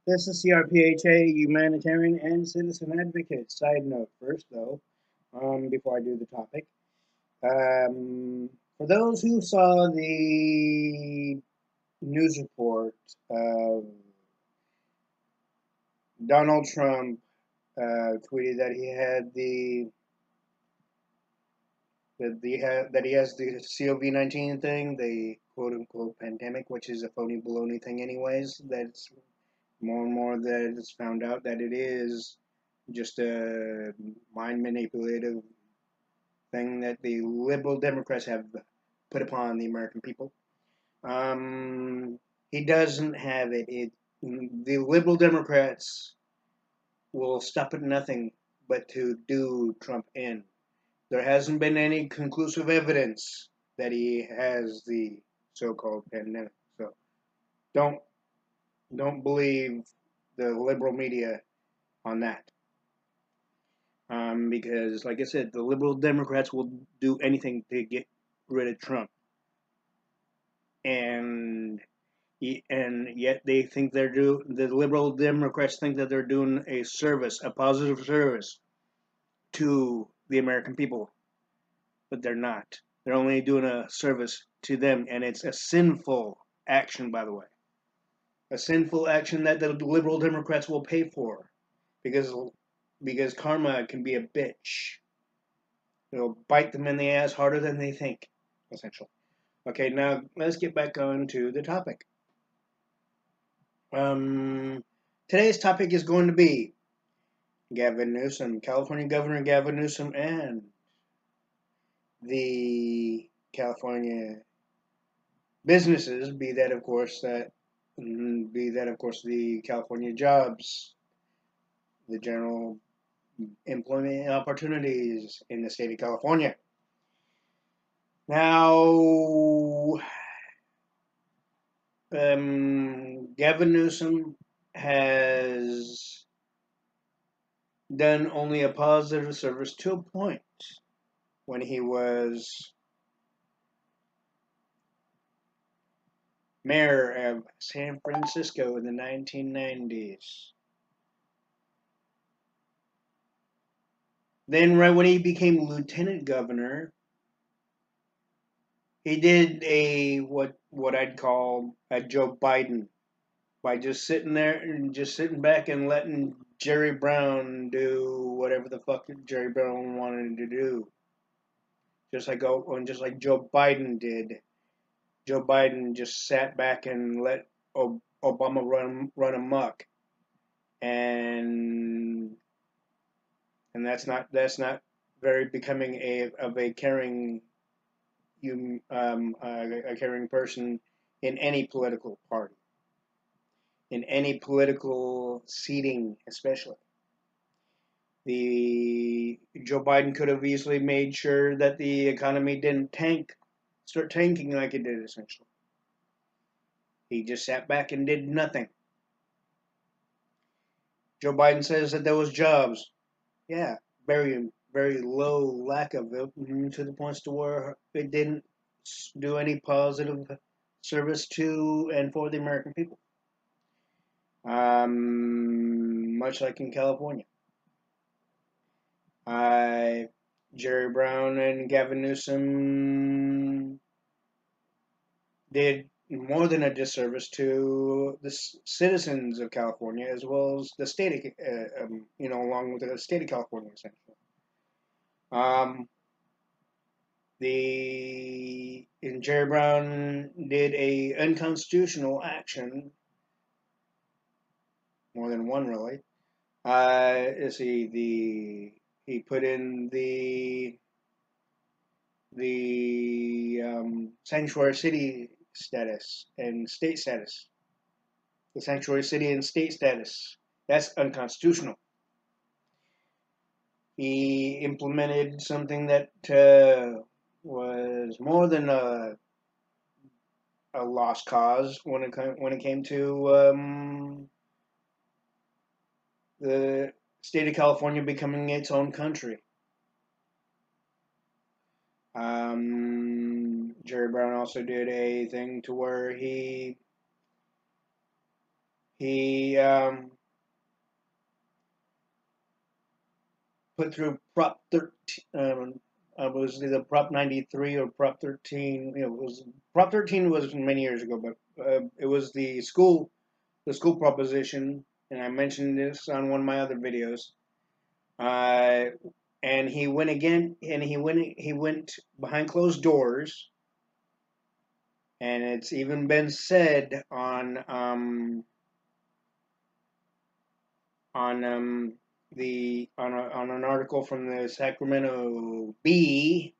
This is C.R.P.H.A. Humanitarian and Citizen Advocate. Side note first, though, before I do the topic. For those who saw the news report of Donald Trump tweeted that he had that he has the COVID-19 thing, the quote unquote pandemic, which is a phony baloney thing, anyways. That's more and more that it's found out that it is just a mind manipulative thing that the liberal Democrats have put upon the American people. He doesn't have it. The liberal Democrats will stop at nothing but to do Trump in. There hasn't been any conclusive evidence that he has the so-called pandemic. So don't don't believe the liberal media on that. Because, like I said, the liberal Democrats will do anything to get rid of Trump, and yet they think the liberal Democrats think that they're doing a service, a positive service to the American people, but they're not. They're only doing a service to them, and it's a sinful action, by the way, a sinful action that the liberal Democrats will pay for, because karma can be a bitch. It'll bite them in the ass harder than they think, essentially. Okay, now let's get back on to the topic. Um, Today's topic is going to be Gavin Newsom, California Governor Gavin Newsom, and the California businesses, be that of course the California jobs, the general employment opportunities in the state of California. Now, Gavin Newsom has done only a positive service to a point when he was mayor of San Francisco in the 1990s. Then, right when he became lieutenant governor, he did a what I'd call a Joe Biden by just sitting there and just sitting back and letting Jerry Brown do whatever the fuck Jerry Brown wanted to do. Just like Joe Biden did. Joe Biden just sat back and let Obama run amok, and that's not very becoming of a caring a caring person in any political party, in any political seating, especially. The Joe Biden could have easily made sure that the economy didn't start tanking like it did, essentially. He just sat back and did nothing. Joe Biden says that there was jobs. Yeah, very very low lack of it, to the points to where it didn't do any positive service to and for the American people. Much like in California. I Jerry Brown and Gavin Newsom did more than a disservice to the citizens of California, as well as the state, along with the state of California, essentially. Um, and Jerry Brown did a unconstitutional action, more than one really. Let's see, he put in the sanctuary city status and state status. The sanctuary city and state status. That's unconstitutional. He implemented something that was more than a lost cause when it came to the state of California becoming its own country. Jerry Brown also did a thing to where he He put through Prop 13. Was either Prop 93 or Prop 13. It was Prop 13 was many years ago, but it was the school proposition, and I mentioned this on one of my other videos. Uh, and he went again, and he went behind closed doors, and it's even been said on an article from the Sacramento Bee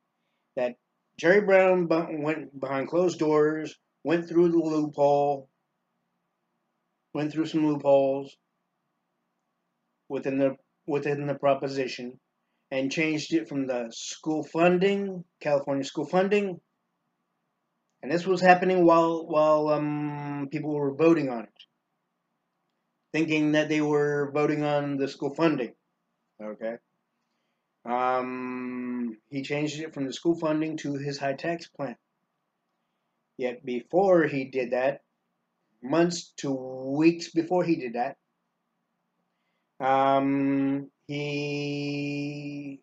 that Jerry Brown went behind closed doors, went through the loophole, went through some loopholes within the proposition, and changed it from the school funding, California school funding, and this was happening while people were voting on it, thinking that they were voting on the school funding. Okay. He changed it from the school funding to his high tax plan. Yet before he did that, months to weeks before he did that, he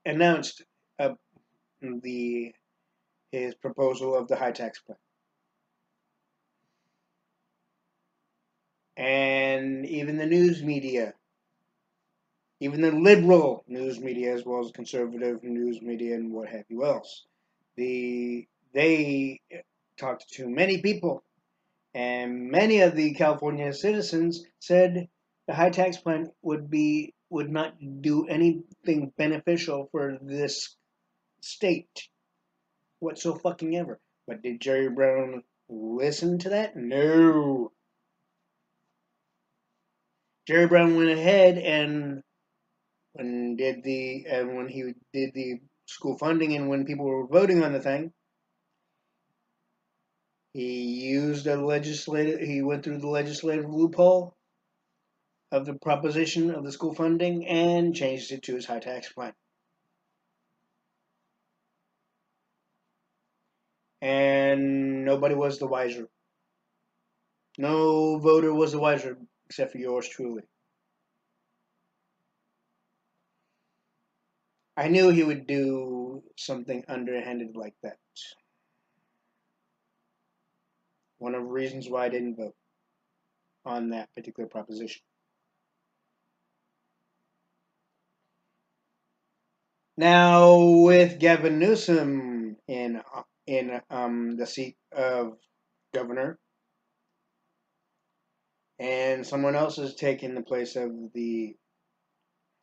announced uh, the his proposal of the high tax plan, and even the news media, even the liberal news media as well as conservative news media and what have you else, they talked to many people, and many of the California citizens said the high tax plan would not do anything beneficial for this state whatsoever. But did Jerry Brown listen to that? No. Jerry Brown went ahead and when he did the school funding and when people were voting on the thing, he went through the legislative loophole of the proposition of the school funding and changed it to his high tax plan. And nobody was the wiser. No voter was the wiser except for yours truly. I knew he would do something underhanded like that. One of the reasons why I didn't vote on that particular proposition. Now, with Gavin Newsom in the seat of governor, and someone else is taking the place of the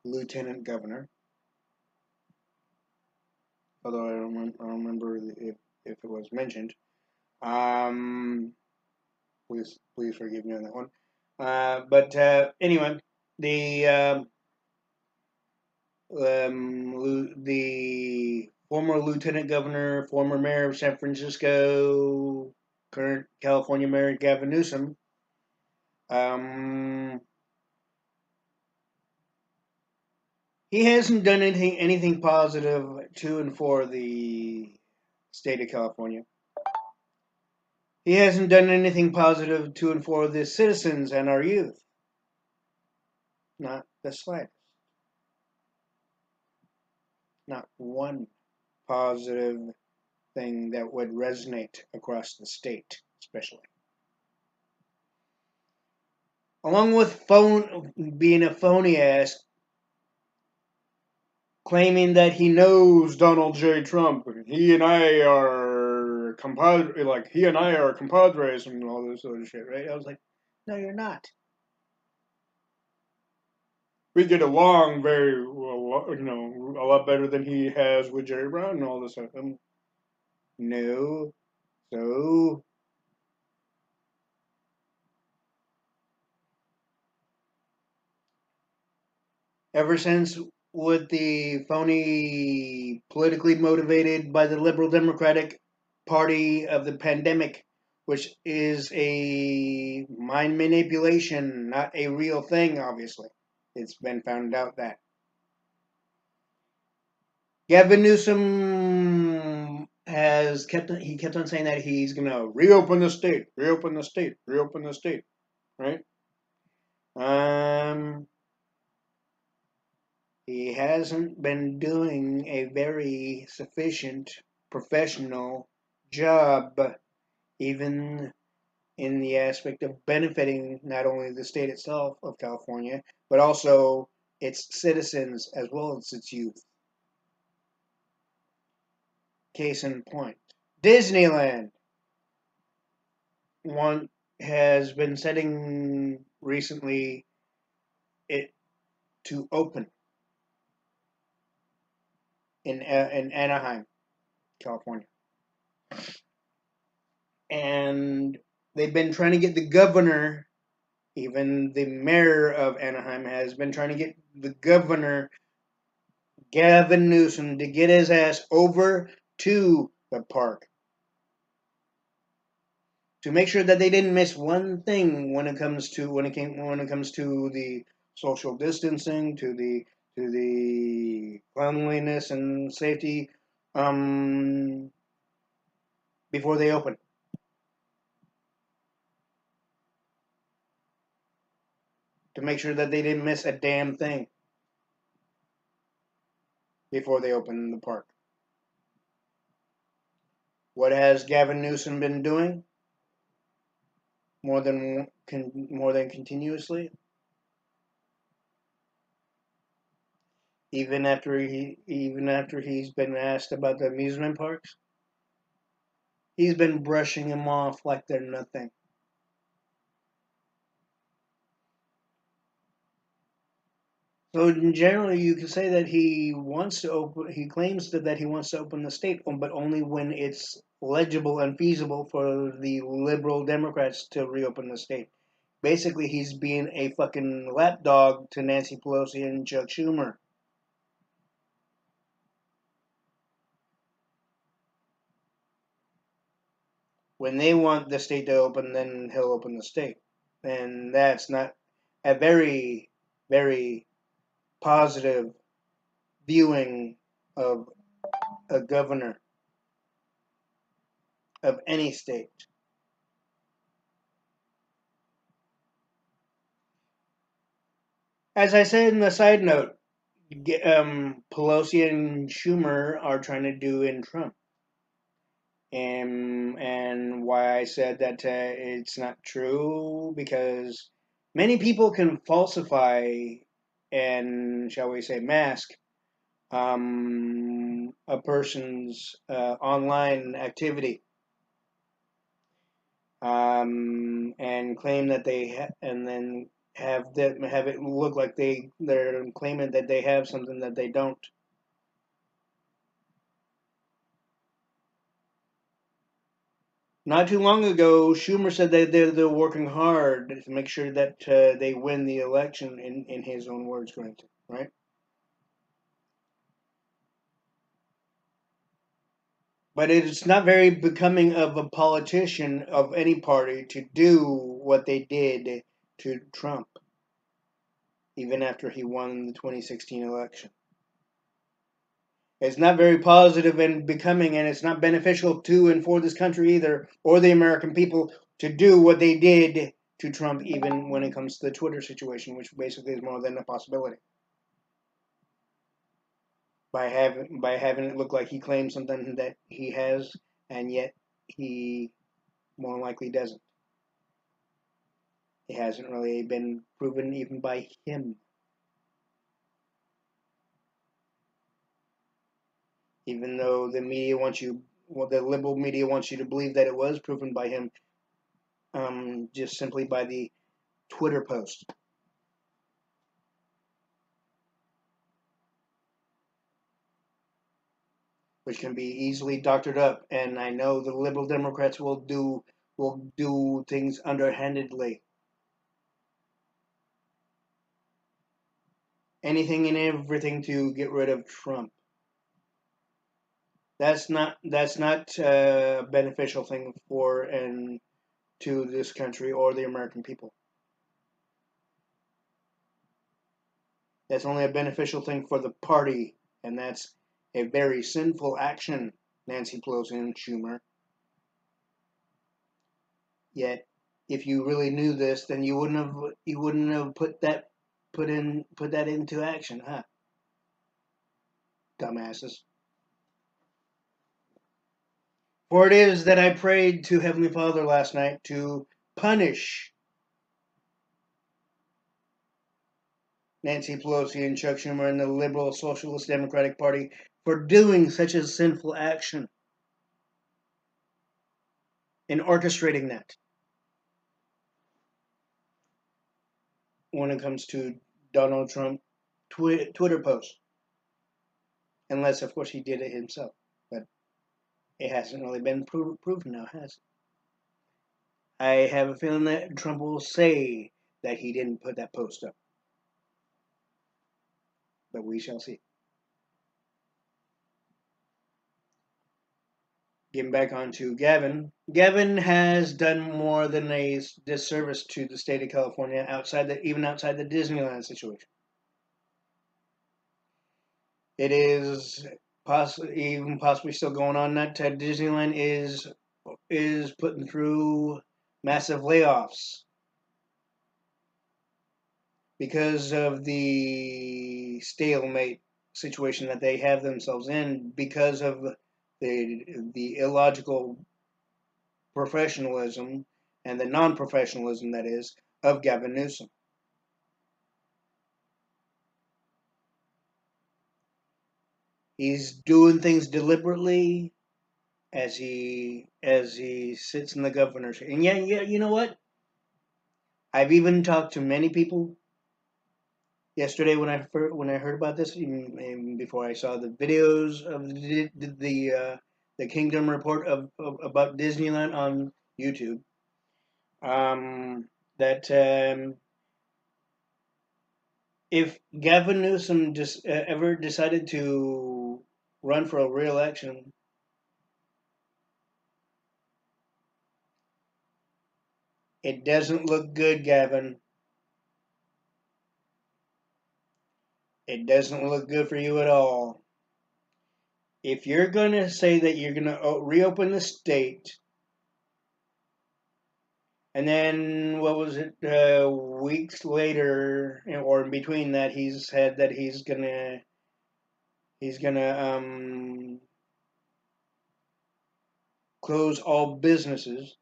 lieutenant governor, although I don't remember if it was mentioned. Um, please forgive me on that one. But anyway, the the former lieutenant governor, former mayor of San Francisco, current California mayor Gavin Newsom, um, he hasn't done anything positive to and for the state of California. He hasn't done anything positive to and for the citizens and our youth. Not the slightest. Not one positive thing that would resonate across the state, especially. Along with being a phony ass, claiming that he knows Donald J. Trump, he and I are compadres and all this other shit, right? I was like, no, you're not. We get along very well, a lot better than he has with Jerry Brown and all this stuff. No. So, ever since with the phony, politically motivated by the liberal Democratic Party of the pandemic, which is a mind manipulation, not a real thing, obviously. It's been found out that. Gavin Newsom he kept on saying that he's going to reopen the state, reopen the state, reopen the state, right? He hasn't been doing a very sufficient professional job, even in the aspect of benefiting not only the state itself of California, but also its citizens as well as its youth. Case in point, Disneyland one has been setting recently it to open in Anaheim, California, and they've been trying to get the governor. Even the mayor of Anaheim has been trying to get the governor, Gavin Newsom, to get his ass over to the park to make sure that they didn't miss one thing when it comes to the social distancing, to the cleanliness and safety, um, before they open. To make sure that they didn't miss a damn thing before they open the park. What has Gavin Newsom been doing? More than continuously, even after he's been asked about the amusement parks, he's been brushing them off like they're nothing. So generally, you can say that he wants to open. He claims that he wants to open the state, but only when it's legible and feasible for the liberal Democrats to reopen the state. Basically, he's being a fucking lapdog to Nancy Pelosi and Chuck Schumer. When they want the state to open, then he'll open the state. And that's not a very, very positive viewing of a governor of any state. As I said in the side note, Pelosi and Schumer are trying to do in Trump. And why I said that it's not true, because many people can falsify and, shall we say, mask a person's online activity, and claim that and then have it look like they're claiming that they have something that they don't. Not too long ago, Schumer said that they're working hard to make sure that they win the election. In his own words, granted, right? But it's not very becoming of a politician of any party to do what they did to Trump, even after he won the 2016 election. It's not very positive and becoming, and it's not beneficial to and for this country either, or the American people, to do what they did to Trump, even when it comes to the Twitter situation, which basically is more than a possibility. By having it look like he claims something that he has, and yet he more likely doesn't. It hasn't really been proven even by him. Even though the liberal media wants you to believe that it was proven by him, just simply by the Twitter post, which can be easily doctored up. And I know the liberal Democrats will do things underhandedly, anything and everything to get rid of Trump. That's not a beneficial thing for and to this country or the American people. That's only a beneficial thing for the party, and that's a very sinful action, Nancy Pelosi and Schumer. Yet if you really knew this, then you wouldn't have put that into action, huh? Dumbasses. For it is that I prayed to Heavenly Father last night to punish Nancy Pelosi and Chuck Schumer and the liberal Socialist Democratic Party for doing such a sinful action and orchestrating that when it comes to Donald Trump Twitter posts. Unless, of course, he did it himself. But it hasn't really been proven now, has it? I have a feeling that Trump will say that he didn't put that post up. But we shall see. Getting back onto Gavin. Gavin has done more than a disservice to the state of California even outside the Disneyland situation. It is possibly still going on that Disneyland is putting through massive layoffs because of the stalemate situation that they have themselves in because of the illogical professionalism and the non-professionalism, that is, of Gavin Newsom. He's doing things deliberately as he sits in the governorship. And yeah, you know what? I've even talked to many people yesterday when I heard about this, even before I saw the videos of the Kingdom Report about Disneyland on YouTube. That if Gavin Newsom just ever decided to run for a re-election, it doesn't look good, Gavin. It doesn't look good for you at all. If you're going to say that you're going to reopen the state, and then what was it? Weeks later, or in between that, he's said that he's gonna close all businesses,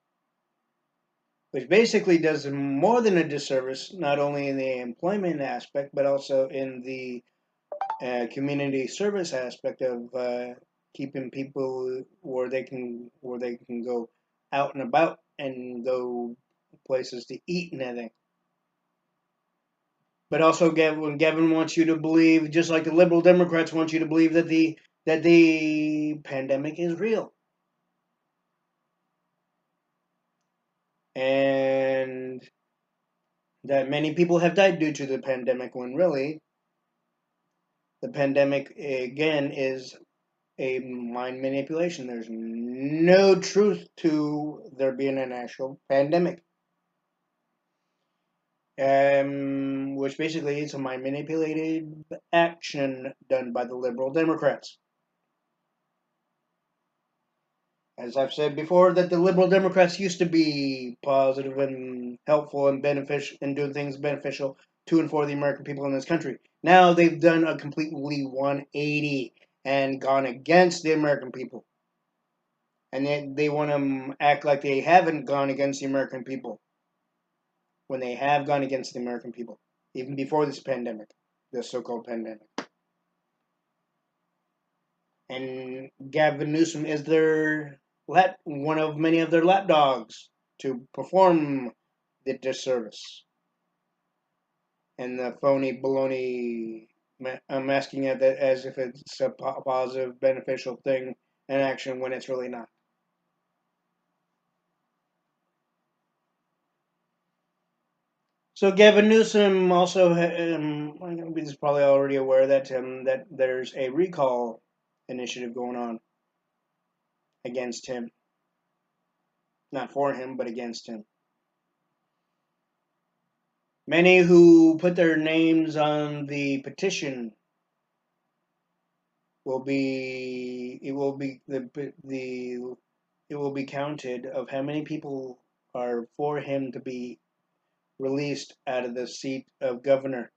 which basically does more than a disservice, not only in the employment aspect, but also in the community service aspect of keeping people where they can go out and about and go places to eat and everything. But also, Gavin wants you to believe, just like the liberal Democrats want you to believe that the pandemic is real, and that many people have died due to the pandemic, when really the pandemic again is a mind manipulation. There's no truth to there being an actual pandemic, which basically is a mind manipulated action done by the liberal Democrats. As I've said before, that the liberal Democrats used to be positive and helpful and beneficial and doing things beneficial to and for the American people in this country. Now they've done a completely 180 and gone against the American people. And they want to act like they haven't gone against the American people when they have gone against the American people, even before this pandemic, this so-called pandemic. And Gavin Newsom is one of many of their lapdogs to perform the disservice and the phony baloney masking it as if it's a positive, beneficial thing in action when it's really not. So Gavin Newsom also, is probably already aware that there's a recall initiative going on against him, not for him, but against him. Many who put their names on the petition will be it will be the it will be counted of how many people are for him to be released out of the seat of governor,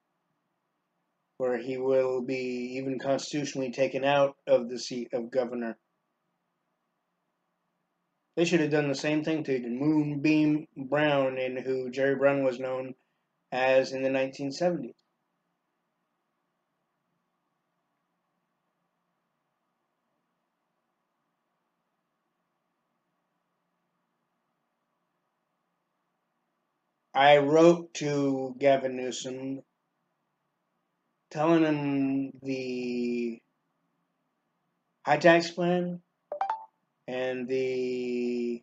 where he will be even constitutionally taken out of the seat of governor. They should have done the same thing to Moonbeam Brown, in who Jerry Brown was known as in the 1970s. I wrote to Gavin Newsom telling him the high tax plan and the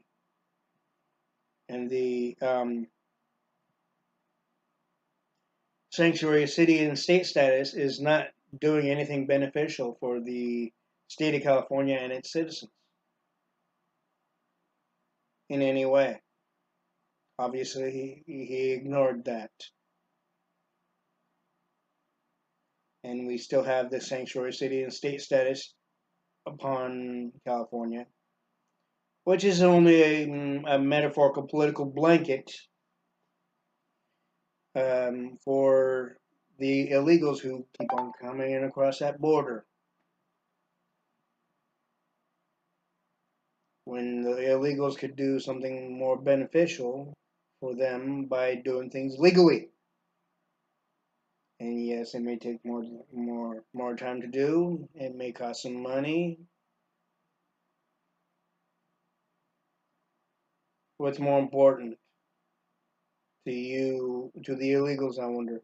sanctuary city and state status is not doing anything beneficial for the state of California and its citizens in any way. Obviously, he ignored that. And we still have the sanctuary city and state status upon California, which is only a metaphorical political blanket for the illegals who keep on coming in across that border. When the illegals could do something more beneficial for them by doing things legally. And yes, it may take more time to do. It may cost some money. What's more important to you, to the illegals, I wonder?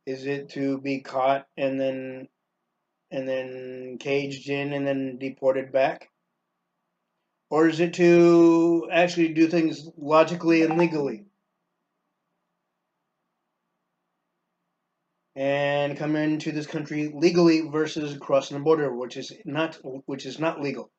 Is it to be caught and then caged in and then deported back? Or is it to actually do things logically and legally and come into this country legally versus crossing the border, which is not legal?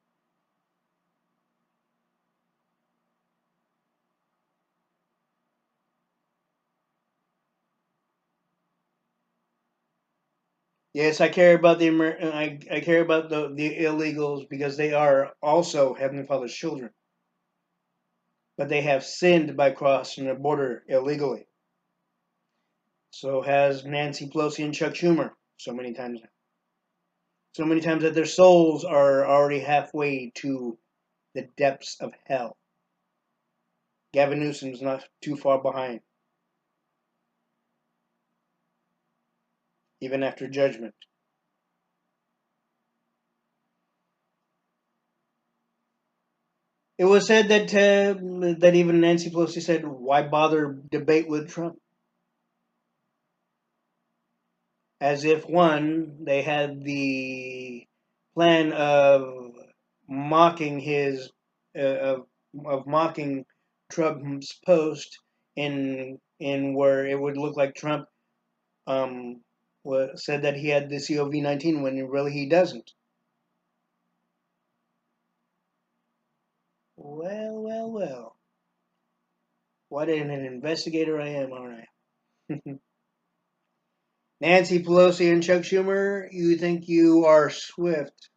Yes, I care about I care about the illegals because they are also Heavenly Father's children, but they have sinned by crossing the border illegally. So has Nancy Pelosi and Chuck Schumer so many times now. So many times that their souls are already halfway to the depths of hell. Gavin Newsom's not too far behind, even after judgment. It was said that even Nancy Pelosi said, "Why bother debate with Trump?" As if one, they had the plan of mocking his of mocking Trump's post in where it would look like Trump said that he had the COVID-19 when really he doesn't. Well, well, well. What an investigator I am, aren't I? Nancy Pelosi and Chuck Schumer, you think you are swift,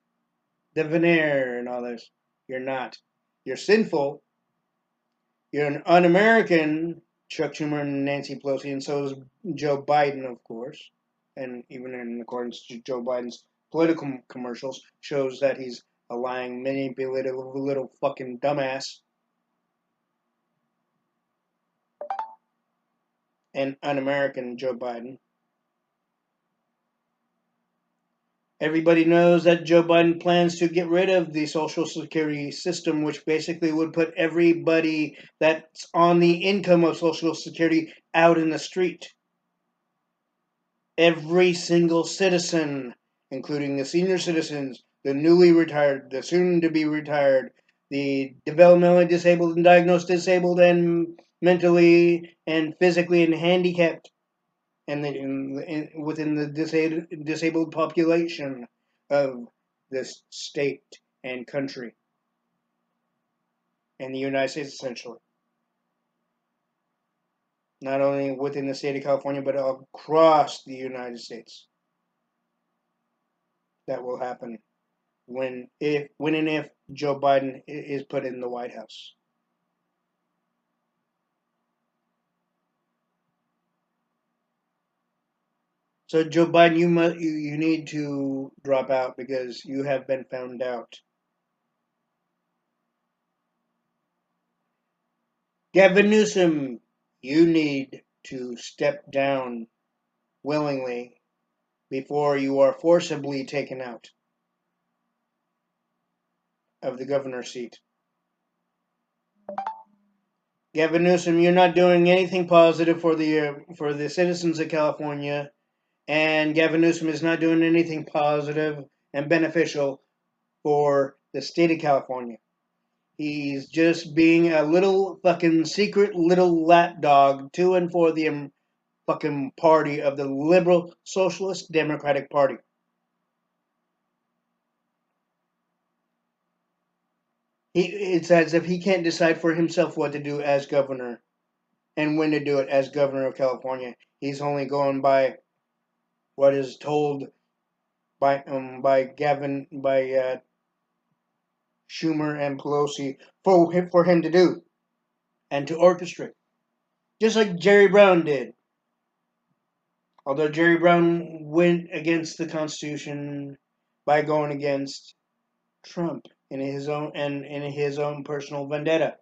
debonair, and all this. You're not. You're sinful. You're an un-American, Chuck Schumer and Nancy Pelosi, and so is Joe Biden, of course. And even in accordance to Joe Biden's political commercials, shows that he's a lying, manipulative little fucking dumbass. And un-American Joe Biden. Everybody knows that Joe Biden plans to get rid of the Social Security system, which basically would put everybody that's on the income of Social Security out in the street. Every single citizen, including the senior citizens, the newly retired, the soon to be retired, the developmentally disabled and diagnosed disabled and mentally and physically and handicapped, and within the disabled population of this state and country and the United States, essentially. Not only within the state of California, but across the United States. That will happen when and if Joe Biden is put in the White House. So Joe Biden, you need to drop out because you have been found out. Gavin Newsom, you need to step down willingly before you are forcibly taken out of the governor's seat. Gavin Newsom, you're not doing anything positive for the citizens of California, and Gavin Newsom is not doing anything positive and beneficial for the state of California. He's just being a little fucking secret little lapdog to and for the fucking party of the liberal socialist democratic party. It's as if he can't decide for himself what to do as governor and when to do it as governor of California. He's only going by what is told by Gavin by Schumer and Pelosi for him to do and to orchestrate, just like Jerry Brown did. Although Jerry Brown went against the Constitution by going against Trump in his own personal vendetta.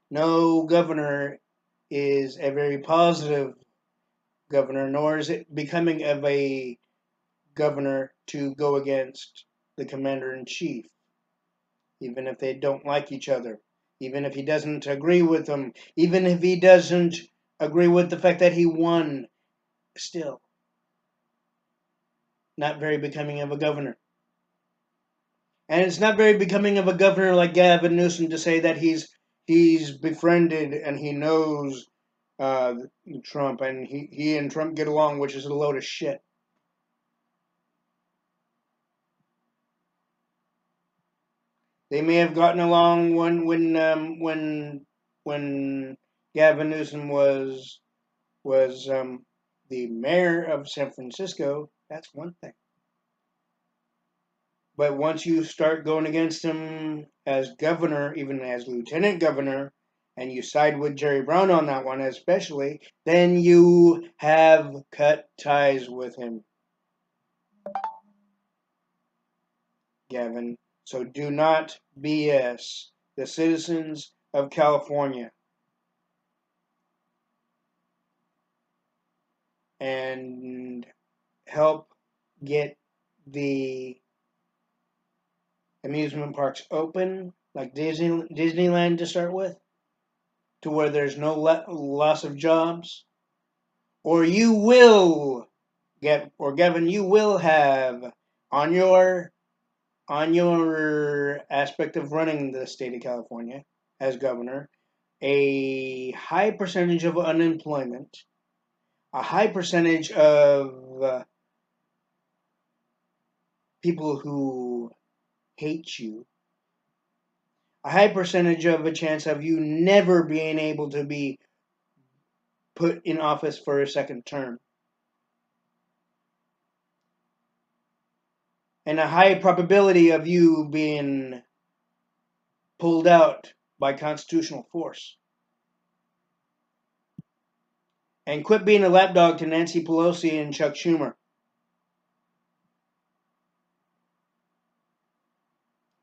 No governor is a very positive governor, nor is it becoming of a governor to go against the commander in chief, even if they don't like each other, even if he doesn't agree with them, even if he doesn't agree with the fact that he won. Still, not very becoming of a governor. And it's not very becoming of a governor like Gavin Newsom to say that he's befriended and he knows uh, Trump and he and Trump get along, which is a load of shit. They may have gotten along when Gavin Newsom was the mayor of San Francisco. That's one thing. But once you start going against him as governor, even as lieutenant governor, and you side with Jerry Brown on that one especially, then you have cut ties with him, Gavin. So do not BS the citizens of California and help get the amusement parks open, like Disneyland to start with, to where there's no loss of jobs, or you will get, or Gavin, you will have on your aspect of running the state of California as governor a high percentage of unemployment, a high percentage of people who hate you, a high percentage of a chance of you never being able to be put in office for a second term, and a high probability of you being pulled out by constitutional force. And quit being a lapdog to Nancy Pelosi and Chuck Schumer.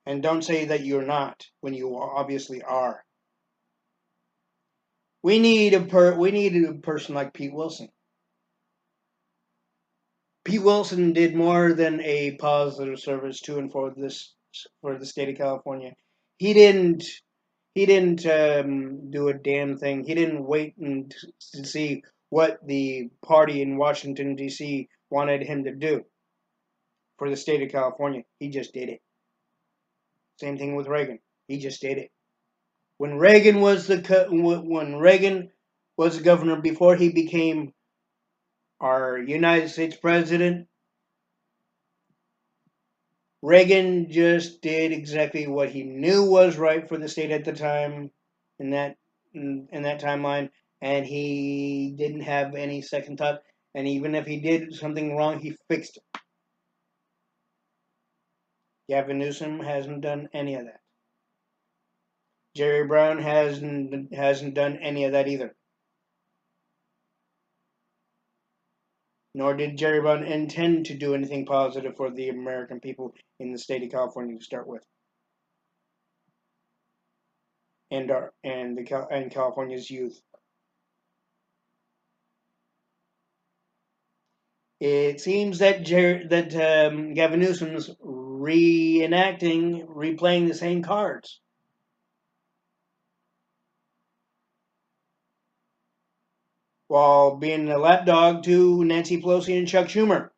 And don't say that you're not when you obviously are. We need a person like Pete Wilson. Pete Wilson did more than a positive service to and for the state of California. He didn't do a damn thing. He didn't wait to see what the party in Washington D.C. wanted him to do for the state of California. He just did it. Same thing with Reagan. He just did it. When Reagan was the governor before he became our United States president, Reagan just did exactly what he knew was right for the state at the time in that timeline, and he didn't have any second thought. And even if he did something wrong, he fixed it. Gavin Newsom hasn't done any of that. Jerry Brown hasn't done any of that either. Nor did Jerry Brown intend to do anything positive for the American people in the state of California to start with, and California's youth. It seems that Gavin Newsom's replaying the same cards. While being a lapdog to Nancy Pelosi and Chuck Schumer.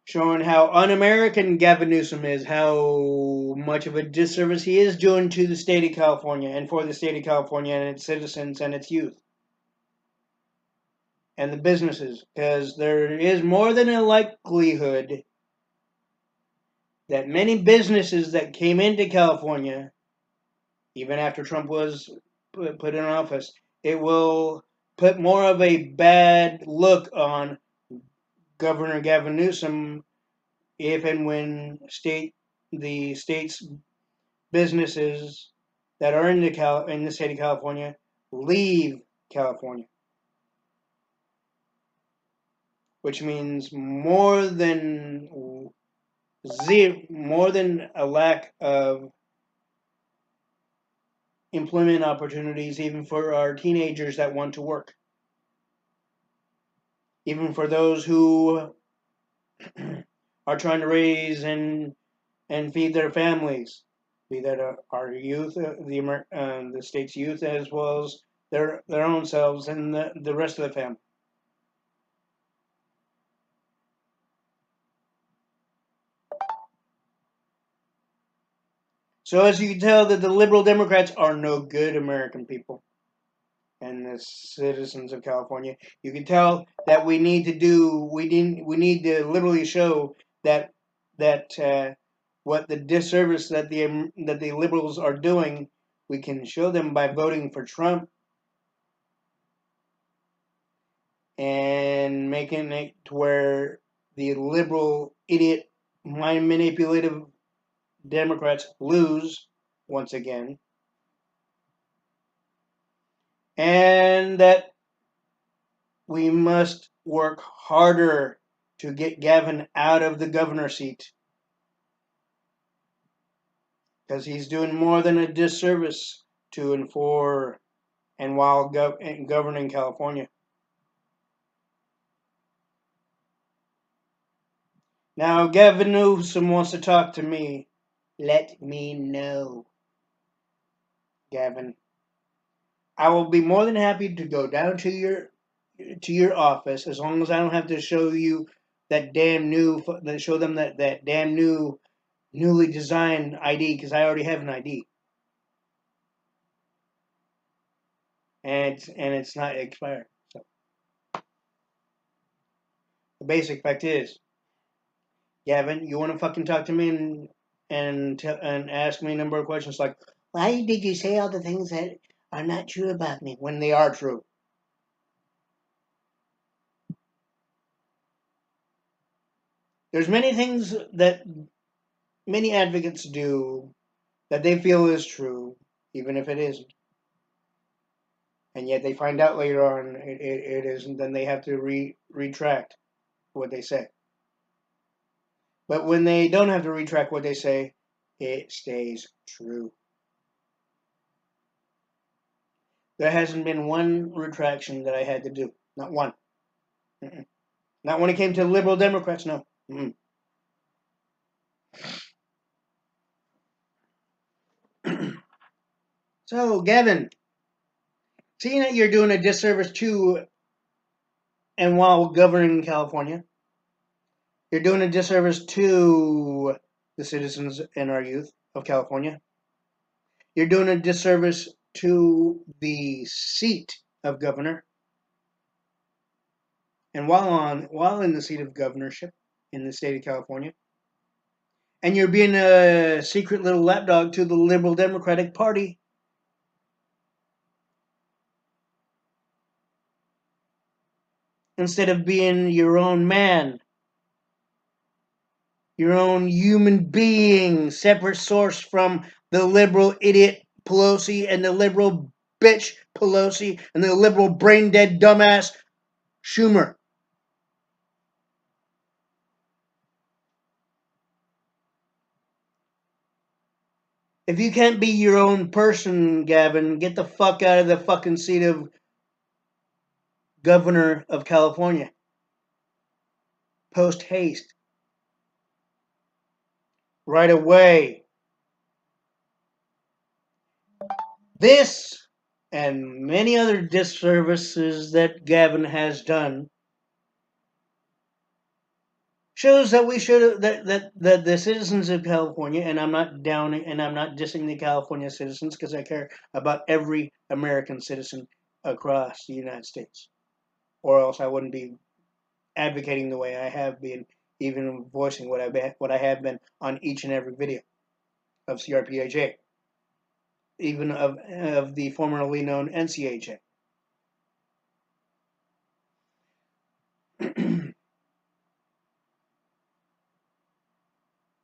Showing how un-American Gavin Newsom is, how much of a disservice he is doing to the state of California and for the state of California and its citizens and its youth. And the businesses, because there is more than a likelihood that many businesses that came into California, even after Trump was put in office, it will put more of a bad look on Governor Gavin Newsom if and when the state's businesses that are in the state of California leave California, which means more than a lack of employment opportunities, even for our teenagers that want to work, even for those who are trying to raise and feed their families, be that our youth, the state's youth, as well as their own selves and the rest of the family. So as you can tell, that the liberal Democrats are no good American people and the citizens of California. You can tell that we need to literally show that what the disservice that the liberals are doing, we can show them by voting for Trump and making it to where the liberal idiot mind manipulative Democrats lose once again, and that we must work harder to get Gavin out of the governor seat, because he's doing more than a disservice to and for and while governing California. Now, Gavin Newsom wants to talk to me. Let me know, Gavin. I will be more than happy to go down to your office, as long as I don't have to show you that show them that damn newly designed ID, because I already have an ID, and it's not expired. So the basic fact is, Gavin, you want to fucking talk to me and ask me a number of questions like, why did you say all the things that are not true about me when they are true? There's many things that many advocates do that they feel is true, even if it isn't. And yet they find out later on it isn't, then they have to retract what they say. But when they don't have to retract what they say, it stays true. There hasn't been one retraction that I had to do. Not one. Mm-mm. Not when it came to liberal Democrats, no. Mm-mm. So, Gavin, seeing that you're doing a disservice to and while governing California, you're doing a disservice to the citizens and our youth of California. You're doing a disservice to the seat of governor. And while in the seat of governorship in the state of California, and you're being a secret little lapdog to the liberal Democratic Party, instead of being your own man, your own human being, separate source from the liberal idiot Pelosi and the liberal bitch Pelosi and the liberal brain dead dumbass Schumer. If you can't be your own person, Gavin, get the fuck out of the fucking seat of governor of California. Post haste. Right away. This and many other disservices that Gavin has done shows that we should that the citizens of California, and I'm not downing and I'm not dissing the California citizens because I care about every American citizen across the United States, or else I wouldn't be advocating the way I have been, even voicing what I have been on each and every video of C.R.P.H.A., even of the formerly known NCHA.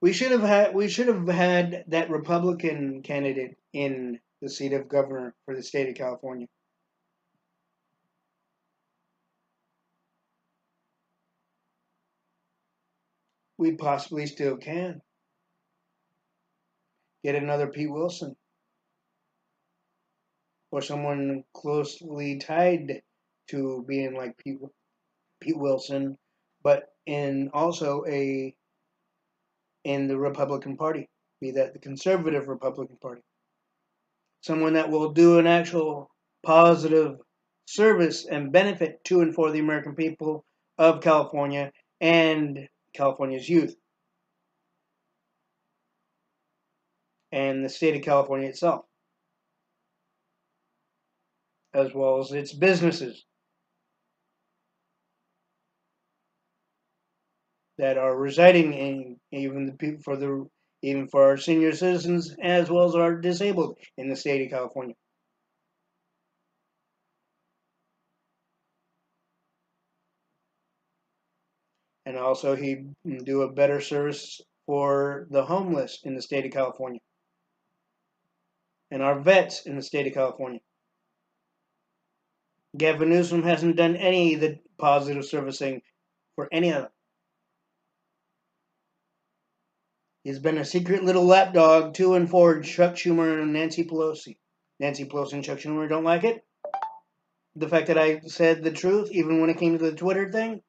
We should have had that Republican candidate in the seat of governor for the state of California. We possibly still can get another Pete Wilson or someone closely tied to being like Pete Wilson, but in the Republican Party, be that the conservative Republican Party. Someone that will do an actual positive service and benefit to and for the American people of California and California's youth and the state of California itself, as well as its businesses that are residing in even the people even for our senior citizens as well as our disabled in the state of California. And also he'd do a better service for the homeless in the state of California and our vets in the state of California. Gavin Newsom hasn't done any of the positive servicing for any of them. He's been a secret little lapdog to and for Chuck Schumer and Nancy Pelosi. Nancy Pelosi and Chuck Schumer don't like it. The fact that I said the truth, even when it came to the Twitter thing,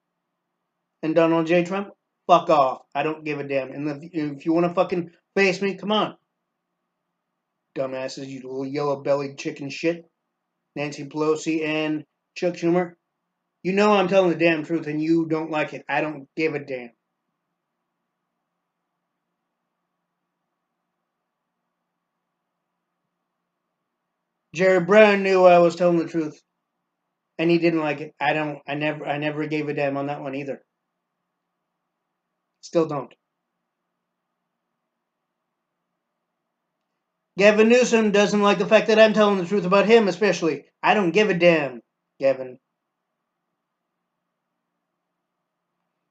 and Donald J. Trump, fuck off. I don't give a damn. And if you want to fucking face me, come on. Dumbasses, you little yellow-bellied chicken shit. Nancy Pelosi and Chuck Schumer. You know I'm telling the damn truth and you don't like it. I don't give a damn. Jerry Brown knew I was telling the truth and he didn't like it. I never gave a damn on that one either. Still don't. Gavin Newsom doesn't like the fact that I'm telling the truth about him, especially. I don't give a damn, Gavin.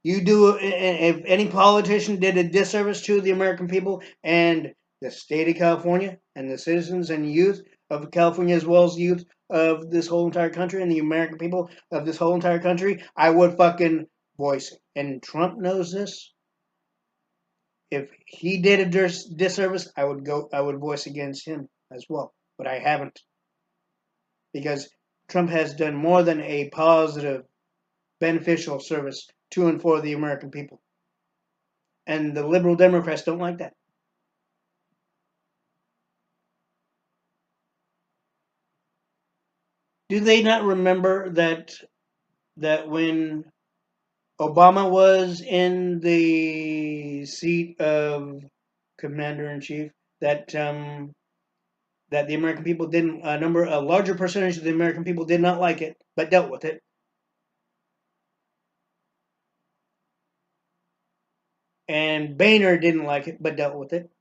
You do, if any politician did a disservice to the American people and the state of California and the citizens and youth of California as well as the youth of this whole entire country and the American people of this whole entire country, I would fucking voice it. And Trump knows this. If he did a disservice, I would voice against him as well. But I haven't. Because Trump has done more than a positive, beneficial service to and for the American people. And the liberal Democrats don't like that. Do they not remember that when Obama was in the seat of commander in chief, that that the American people didn't a larger percentage of the American people did not like it, but dealt with it. And Boehner didn't like it, but dealt with it.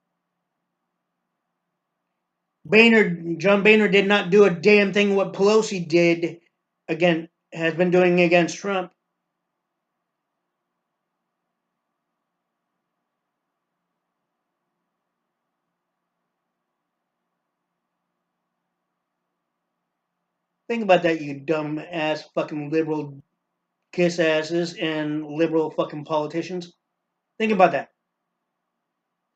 John Boehner did not do a damn thing what Pelosi did, again, has been doing against Trump. Think about that, you dumb ass fucking liberal kiss asses and liberal fucking politicians. Think about that.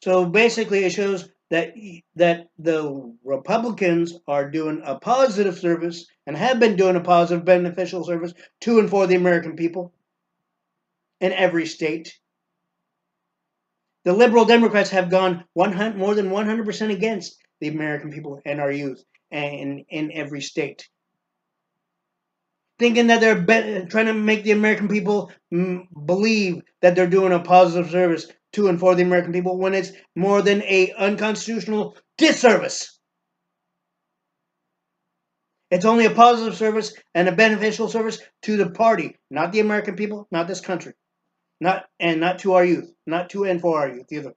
So basically, it shows that the Republicans are doing a positive service and have been doing a positive, beneficial service to and for the American people in every state. The liberal Democrats have gone more than 100% against the American people and our youth, and in every state, thinking that they're trying to make the American people believe that they're doing a positive service to and for the American people when it's more than a unconstitutional disservice. It's only a positive service and a beneficial service to the party, not the American people, not this country, not to our youth, not to and for our youth either.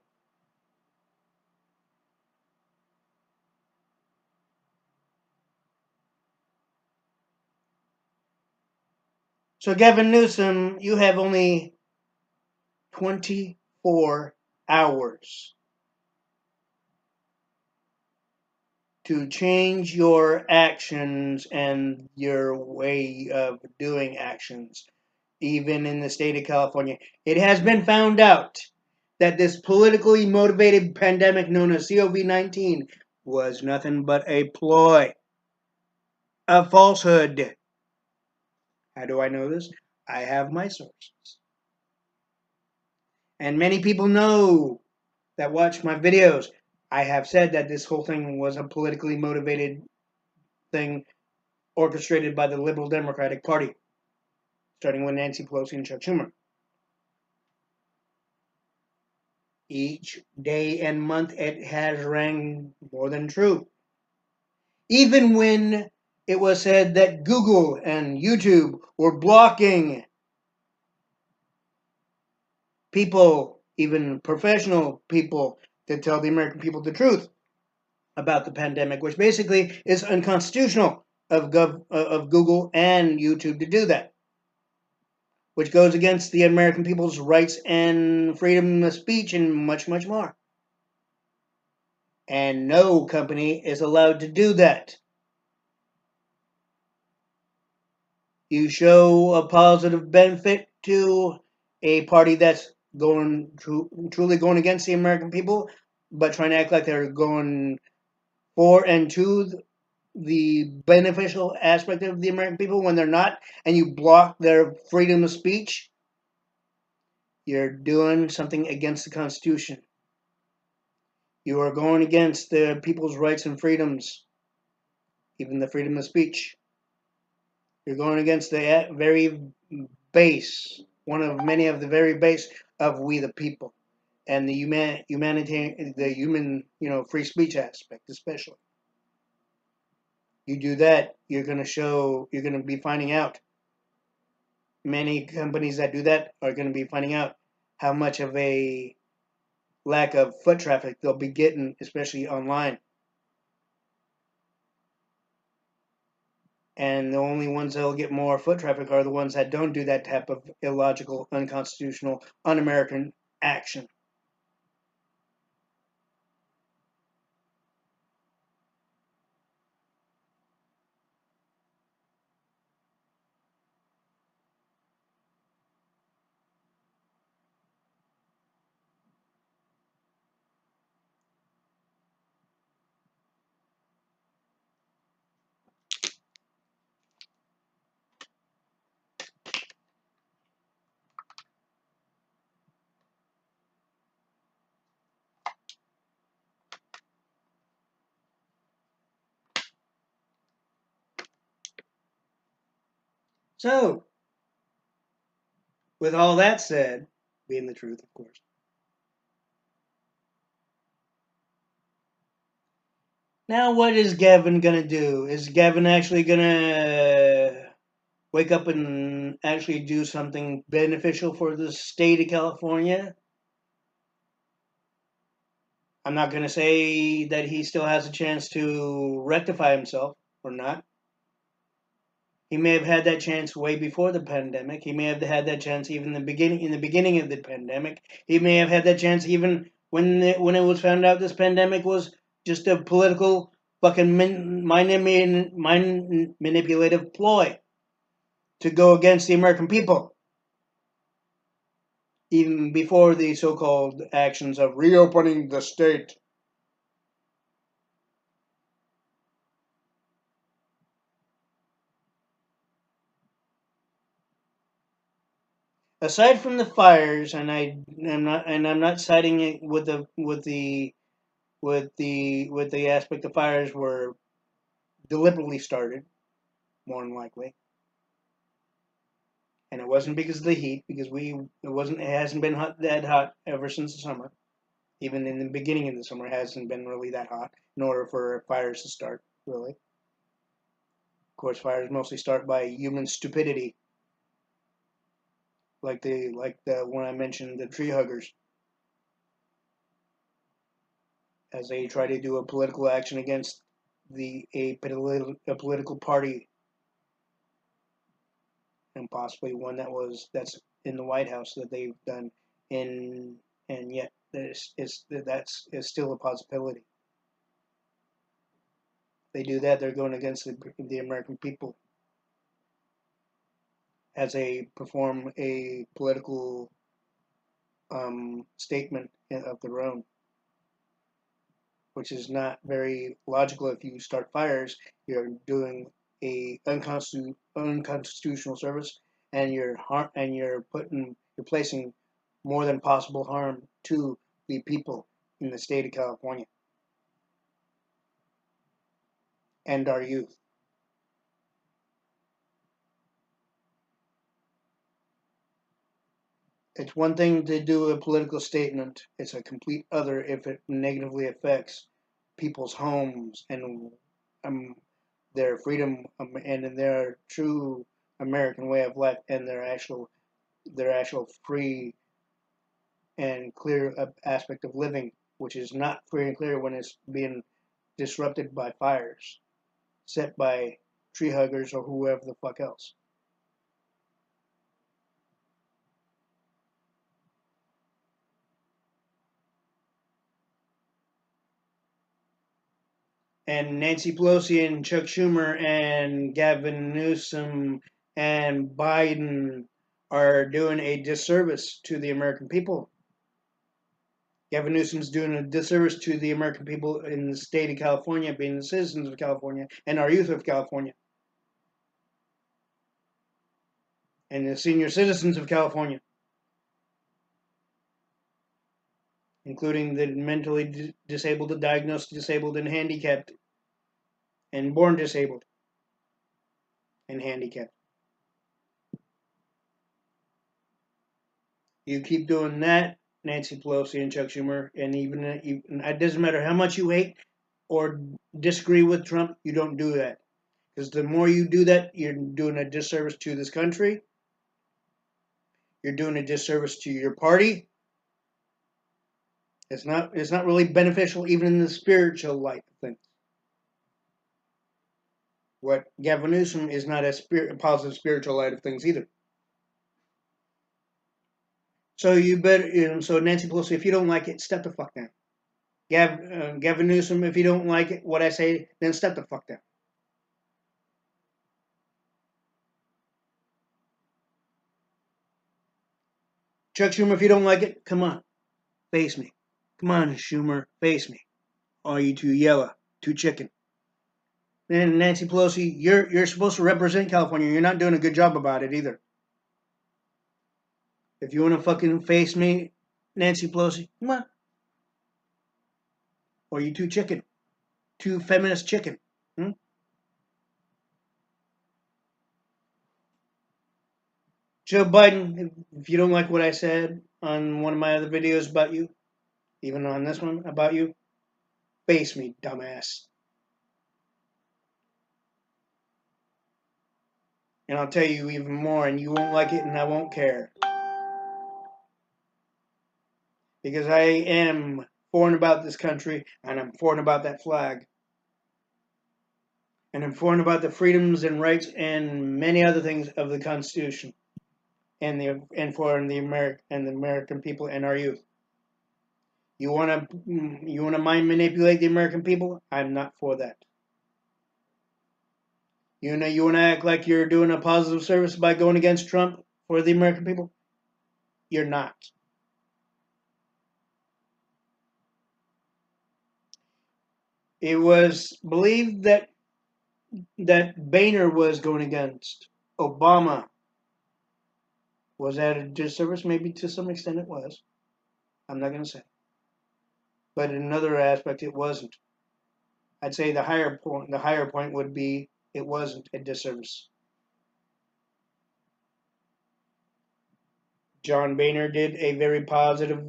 So, Gavin Newsom, you have only 24 hours to change your actions and your way of doing actions, even in the state of California. It has been found out that this politically motivated pandemic known as COVID-19 was nothing but a ploy, a falsehood. How do I know this? I have my sources. And many people know that watch my videos. I have said that this whole thing was a politically motivated thing orchestrated by the Liberal Democratic Party, starting with Nancy Pelosi and Chuck Schumer. Each day and month it has rang more than true. Even when it was said that Google and YouTube were blocking people, even professional people, to tell the American people the truth about the pandemic, which basically is unconstitutional of Google and YouTube to do that, which goes against the American people's rights and freedom of speech and much, much more. And no company is allowed to do that. You show a positive benefit to a party that's truly going against the American people, but trying to act like they're going for and to the beneficial aspect of the American people when they're not, and you block their freedom of speech, you're doing something against the Constitution. You are going against the people's rights and freedoms, even the freedom of speech. You're going against the very base, one of many of the very base of we the people, and the humanitarian, the human, free speech aspect, especially. You do that, you're going to be finding out. Many companies that do that are going to be finding out how much of a lack of foot traffic they'll be getting, especially online. And the only ones that'll get more foot traffic are the ones that don't do that type of illogical, unconstitutional, un-American action. So, with all that said, being the truth, of course. Now, what is Gavin going to do? Is Gavin actually going to wake up and actually do something beneficial for the state of California? I'm not going to say that he still has a chance to rectify himself or not. He may have had that chance way before the pandemic. He may have had that chance even in the beginning of the pandemic. He may have had that chance even when it was found out this pandemic was just a political fucking mind manipulative ploy to go against the American people, even before the so-called actions of reopening the state. Aside from the fires, and I'm not citing it with the aspect the fires were deliberately started, more than likely, and it wasn't because of the heat, because it hasn't been that hot ever since the summer. Even in the beginning of the summer, it hasn't been really that hot in order for fires to start. Really, of course, fires mostly start by human stupidity, like the one I mentioned, the tree huggers, as they try to do a political action against a political party, and possibly one that's in the White House that they've done in, and yet that's still a possibility. If they do that, they're going against the American people as they perform a political statement of their own, which is not very logical. If you start fires, you're doing a unconstitutional service, and you're placing more than possible harm to the people in the state of California and our youth. It's one thing to do a political statement. It's a complete other if it negatively affects people's homes and um, their freedom and their true American way of life and their actual free and clear aspect of living, which is not free and clear when it's being disrupted by fires set by tree huggers or whoever the fuck else. And Nancy Pelosi and Chuck Schumer and Gavin Newsom and Biden are doing a disservice to the American people. Gavin Newsom's doing a disservice to the American people in the state of California, being the citizens of California and our youth of California, and the senior citizens of California, including the mentally disabled, the diagnosed disabled, and handicapped, and born disabled and handicapped. You keep doing that, Nancy Pelosi and Chuck Schumer, and even it doesn't matter how much you hate or disagree with Trump, you don't do that. Because the more you do that, you're doing a disservice to this country. You're doing a disservice to your party. It's not really beneficial even in the spiritual light of things. What Gavin Newsom is not a positive spiritual light of things either. So so Nancy Pelosi, if you don't like it, step the fuck down. Gavin Newsom, if you don't like it, what I say, then step the fuck down. Chuck Schumer, if you don't like it, come on, face me. Come on, Schumer, face me. Are you too yellow, too chicken? And Nancy Pelosi, you're supposed to represent California. You're not doing a good job about it either. If you want to fucking face me, Nancy Pelosi, come on. Or you too chicken, too feminist chicken. Hmm? Joe Biden, if you don't like what I said on one of my other videos about you, even on this one about you, face me, dumbass. And I'll tell you even more, and you won't like it, and I won't care. Because I am foreign about this country, and I'm foreign about that flag. And I'm foreign about the freedoms and rights and many other things of the Constitution for the American people and our youth. You wanna mind manipulate the American people? I'm not for that. You know, you want to act like you're doing a positive service by going against Trump for the American people? You're not. It was believed that Boehner was going against Obama. Was that a disservice? Maybe to some extent it was. I'm not going to say. But in another aspect, it wasn't. I'd say the higher point would be it wasn't a disservice. John Boehner did a very positive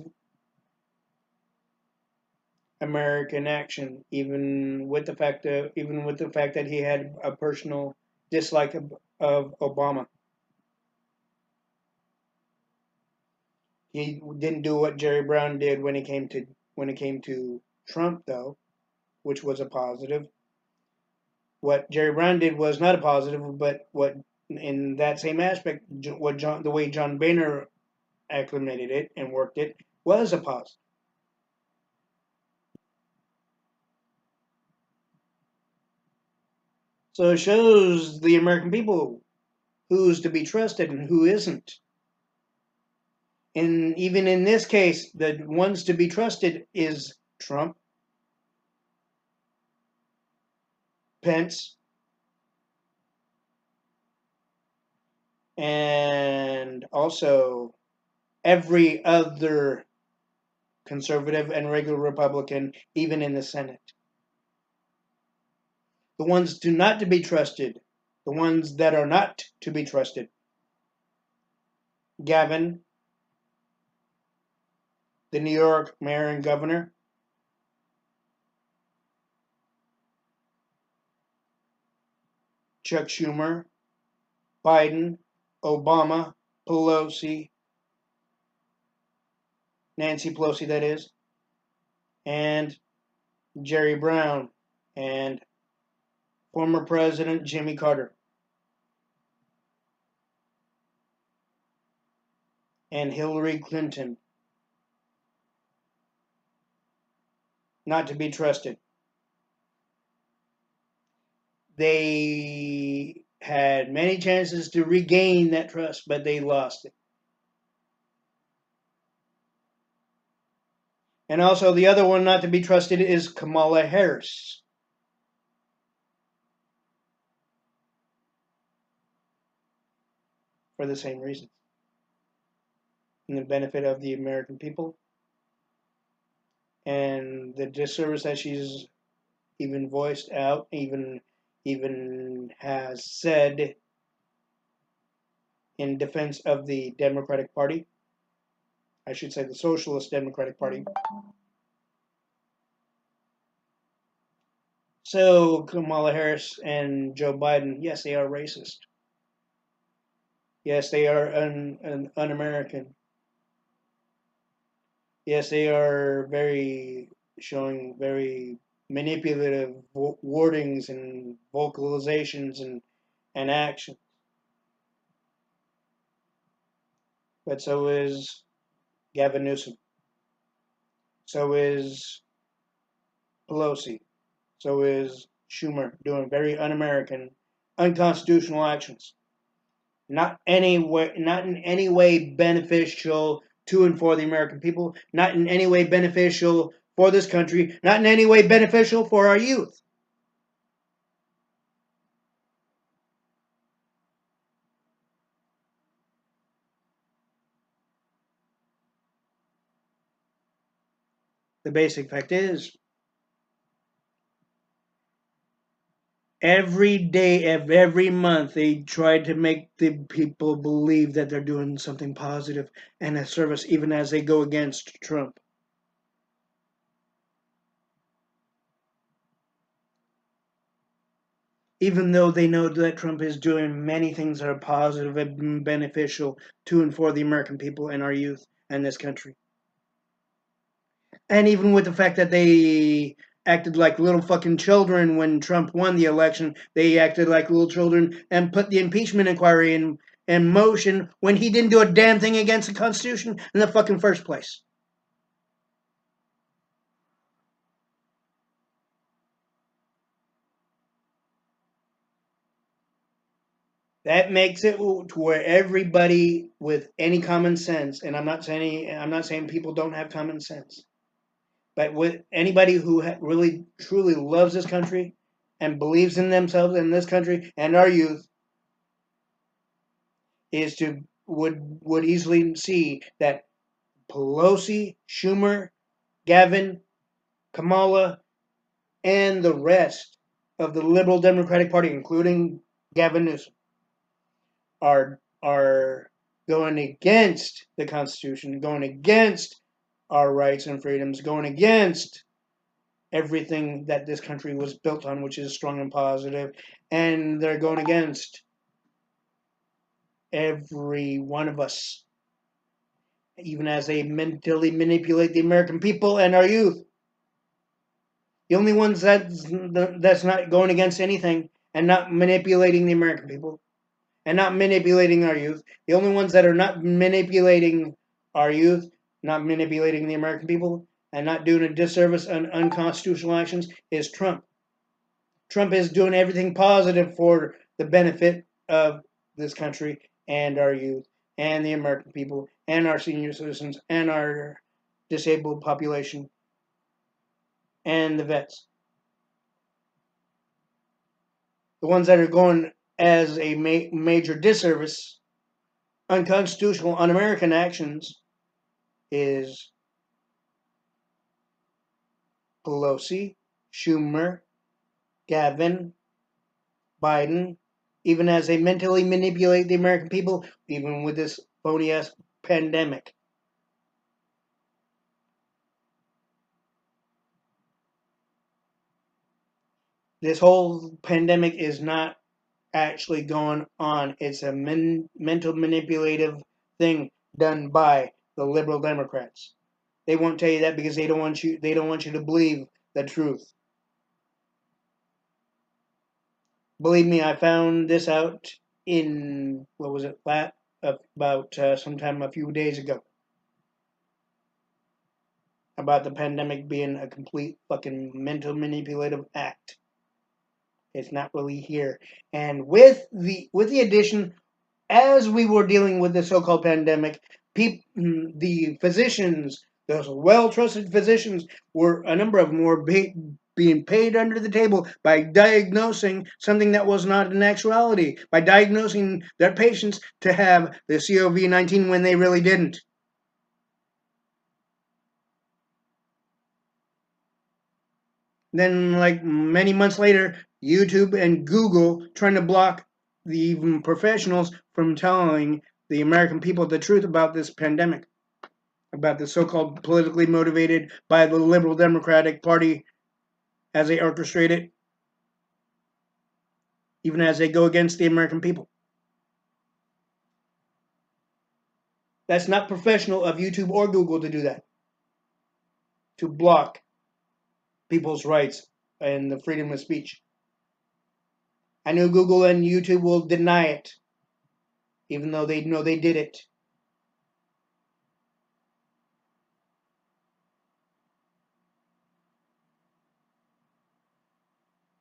American action, even with the fact that he had a personal dislike of Obama. He didn't do what Jerry Brown did when it came to Trump, though, which was a positive. What Jerry Brown did was not a positive, but what in that same aspect, the way John Boehner acclimated it and worked it was a positive. So it shows the American people who's to be trusted and who isn't. And even in this case, the ones to be trusted is Trump, Pence, and also every other conservative and regular Republican, even in the Senate. The ones not to be trusted, the ones that are not to be trusted, Gavin, the New York mayor and governor, Chuck Schumer, Biden, Obama, Pelosi, Nancy Pelosi, that is, and Jerry Brown, and former President Jimmy Carter, and Hillary Clinton, not to be trusted. They had many chances to regain that trust, but they lost it. And also, the other one not to be trusted is Kamala Harris. For the same reason. In the benefit of the American people. And the disservice that she's even voiced out, even has said in defense of the Democratic Party. I should say the Socialist Democratic Party. So Kamala Harris and Joe Biden, yes, they are racist. Yes, they are un-American. Yes, they are showing very manipulative wordings and vocalizations and actions. But so is Gavin Newsom. So is Pelosi. So is Schumer doing very un-American, unconstitutional actions. Not in any way beneficial to and for the American people. Not in any way beneficial for this country. Not in any way beneficial for our youth. The basic fact is, every day of every month, they try to make the people believe that they're doing something positive and a service, even as they go against Trump. Even though they know that Trump is doing many things that are positive and beneficial to and for the American people and our youth and this country. And even with the fact that they acted like little fucking children when Trump won the election, they acted like little children and put the impeachment inquiry in motion when he didn't do a damn thing against the Constitution in the fucking first place. That makes it to where everybody with any common sense, and I'm not saying people don't have common sense, but with anybody who really truly loves this country and believes in themselves and this country and our youth, is to would easily see that Pelosi, Schumer, Gavin, Kamala, and the rest of the liberal Democratic Party, including Gavin Newsom, are going against the Constitution, going against our rights and freedoms, going against everything that this country was built on, which is strong and positive, and they're going against every one of us, even as they mentally manipulate the American people and our youth. The only ones that's not going against anything and not manipulating the American people and not manipulating our youth. The only ones that are not manipulating our youth, not manipulating the American people, and not doing a disservice on unconstitutional actions is Trump. Trump is doing everything positive for the benefit of this country and our youth and the American people and our senior citizens and our disabled population and the vets. The ones that are going as a major disservice, unconstitutional, un-American actions is Pelosi, Schumer, Gavin, Biden, even as they mentally manipulate the American people, even with this phony ass pandemic. This whole pandemic is not actually going on. It's a mental manipulative thing done by the liberal Democrats. They won't tell you that because they don't want you. They don't want you to believe the truth. Believe me, I found this out in what was it? About sometime a few days ago about the pandemic being a complete fucking mental manipulative act. It's not really here, and with the addition, as we were dealing with the so-called pandemic, the physicians, those well-trusted physicians, were a number of them were being paid under the table by diagnosing something that was not an actuality, by diagnosing their patients to have the COVID-19 when they really didn't. Then, like many months later, YouTube and Google trying to block the even professionals from telling the American people the truth about this pandemic, about the so-called politically motivated by the liberal Democratic Party as they orchestrate it, even as they go against the American people. That's not professional of YouTube or Google to do that, to block people's rights and the freedom of speech. I know Google and YouTube will deny it, even though they know they did it.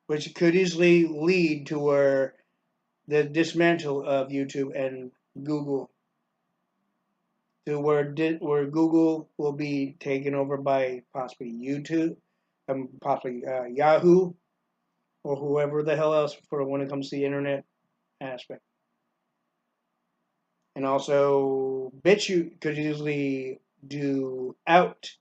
Which could easily lead to where the dismantle of YouTube and Google, to where Google will be taken over by possibly YouTube, possibly Yahoo, or whoever the hell else for when it comes to the internet aspect. And also, BitChute could easily do out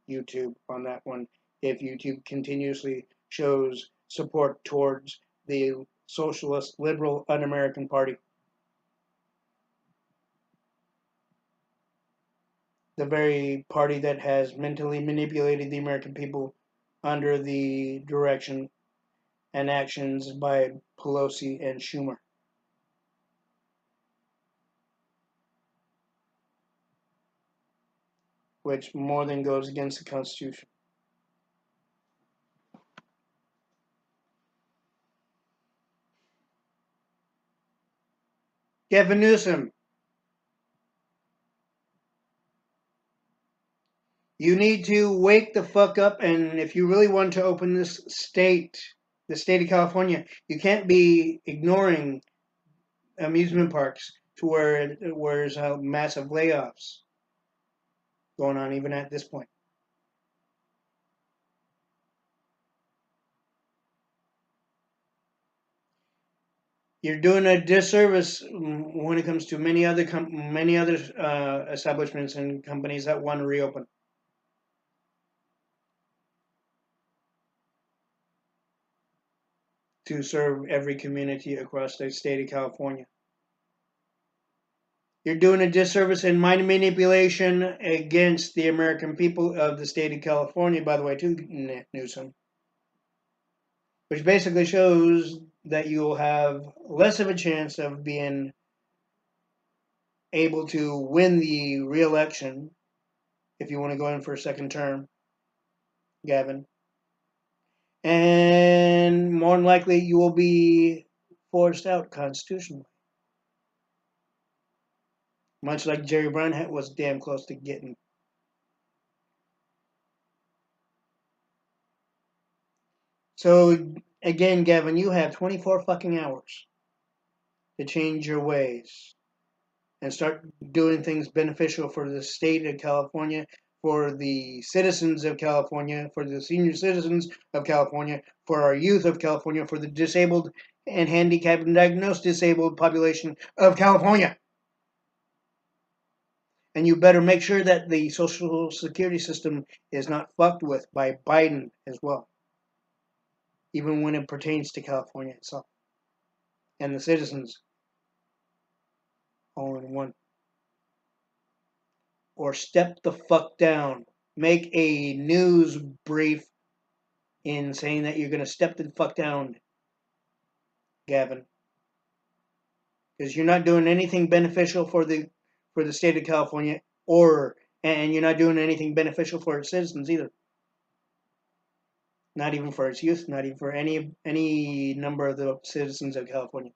YouTube on that one if YouTube continuously shows support towards the socialist, liberal, un-American party. The very party that has mentally manipulated the American people under the direction and actions by Pelosi and Schumer. Which more than goes against the Constitution. Gavin Newsom, you need to wake the fuck up, and if you really want to open the state of California, you can't be ignoring amusement parks to where there's massive layoffs going on even at this point. You're doing a disservice when it comes to many other establishments and companies that want to reopen to serve every community across the state of California. You're doing a disservice and mind manipulation against the American people of the state of California, by the way, too, Newsom, which basically shows that you'll have less of a chance of being able to win the re-election if you want to go in for a second term, Gavin. And more than likely, you will be forced out constitutionally. Much like Jerry Brown was damn close to getting. So, again, Gavin, you have 24 fucking hours to change your ways and start doing things beneficial for the state of California, for the citizens of California, for the senior citizens of California, for our youth of California, for the disabled and handicapped and diagnosed disabled population of California. And you better make sure that the social security system is not fucked with by Biden as well, even when it pertains to California itself and the citizens all in one. Or step the fuck down. Make a news brief in saying that you're going to step the fuck down, Gavin, because you're not doing anything beneficial for the state of California, and you're not doing anything beneficial for its citizens either. Not even for its youth, not even for any number of the citizens of California.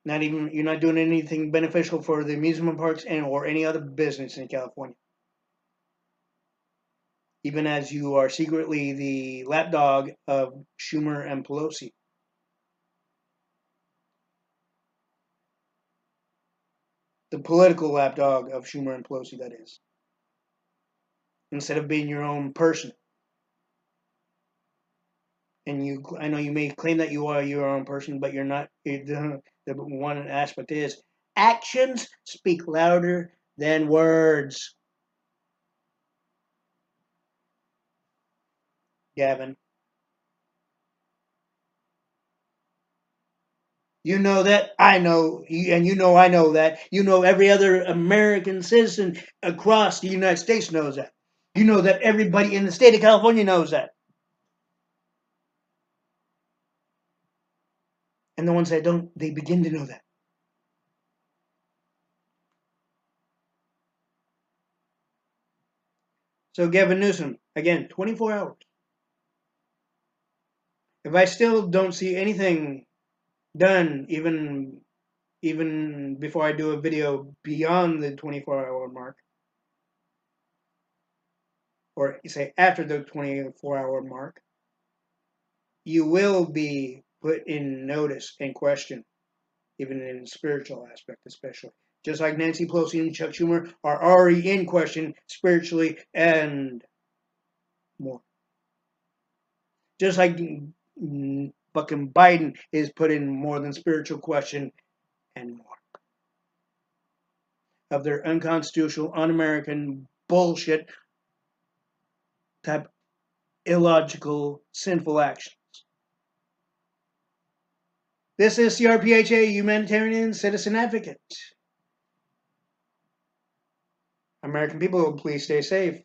Not even you're not doing anything beneficial for the amusement parks or any other business in California. Even as you are secretly the lapdog of Schumer and Pelosi. The political lapdog of Schumer and Pelosi, that is. Instead of being your own person. And I know you may claim that you are your own person, but you're not. The one aspect is actions speak louder than words. Gavin. You know that, I know, and you know I know that. You know every other American citizen across the United States knows that. You know that everybody in the state of California knows that. And the ones that don't, they begin to know that. So Gavin Newsom, again, 24 hours. If I still don't see anything done, even before I do a video beyond the 24-hour mark, or say after the 24-hour mark, you will be put in notice and question, even in the spiritual aspect especially. Just like Nancy Pelosi and Chuck Schumer are already in question spiritually and more. Just like fucking Biden is put in more than spiritual question and more of their unconstitutional, un-American bullshit type illogical, sinful actions. This is C.R.P.H.A. Humanitarian Citizen Advocate. American people, please stay safe.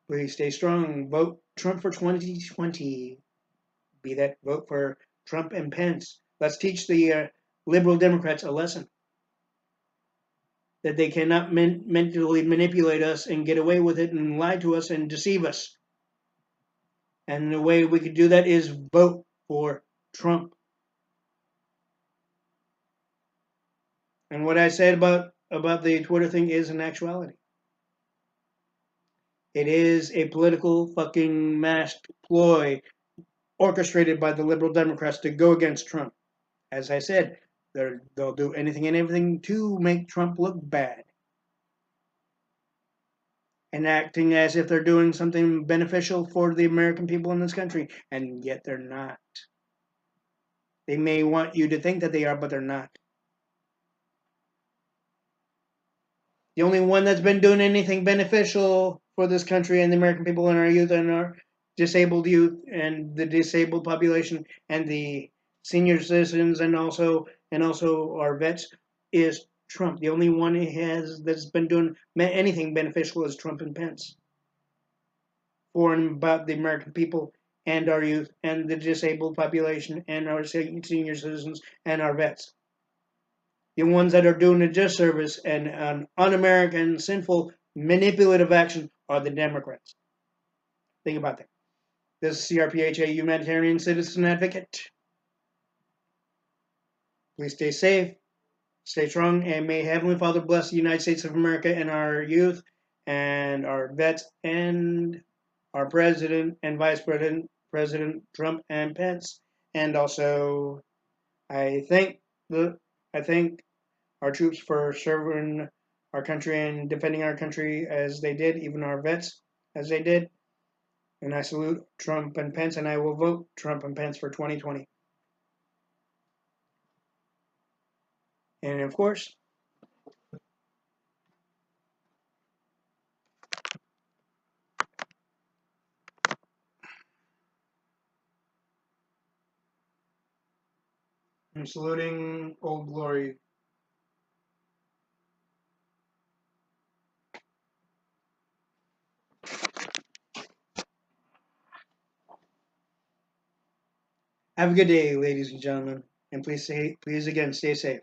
Please stay strong. Vote Trump for 2020. Be that vote for Trump and Pence. Let's teach the liberal Democrats a lesson. That they cannot mentally manipulate us and get away with it and lie to us and deceive us. And the way we could do that is vote for Trump. And what I said about the Twitter thing is an actuality. It is a political fucking masked ploy orchestrated by the liberal Democrats to go against Trump. As I said, they'll do anything and everything to make Trump look bad, and acting as if they're doing something beneficial for the American people in this country, and yet they're not. They may want you to think that they are, but they're not. The only one that's been doing anything beneficial for this country and the American people and our youth and our disabled youth and the disabled population and the senior citizens and also our vets is Trump. The only one he has that's been doing anything beneficial is Trump and Pence for and about the American people and our youth and the disabled population and our senior citizens and our vets. The ones that are doing a disservice and an un-American, sinful, manipulative action are the Democrats. Think about that. This is C.R.P.H.A. Humanitarian Citizen Advocate. Please stay safe, stay strong, and may Heavenly Father bless the United States of America and our youth and our vets and our president and vice president, President Trump and Pence. And also, I thank our troops for serving our country and defending our country as they did, even our vets as they did. And I salute Trump and Pence, and I will vote Trump and Pence for 2020. And of course, I'm saluting Old Glory. Have a good day, ladies and gentlemen, and please again stay safe.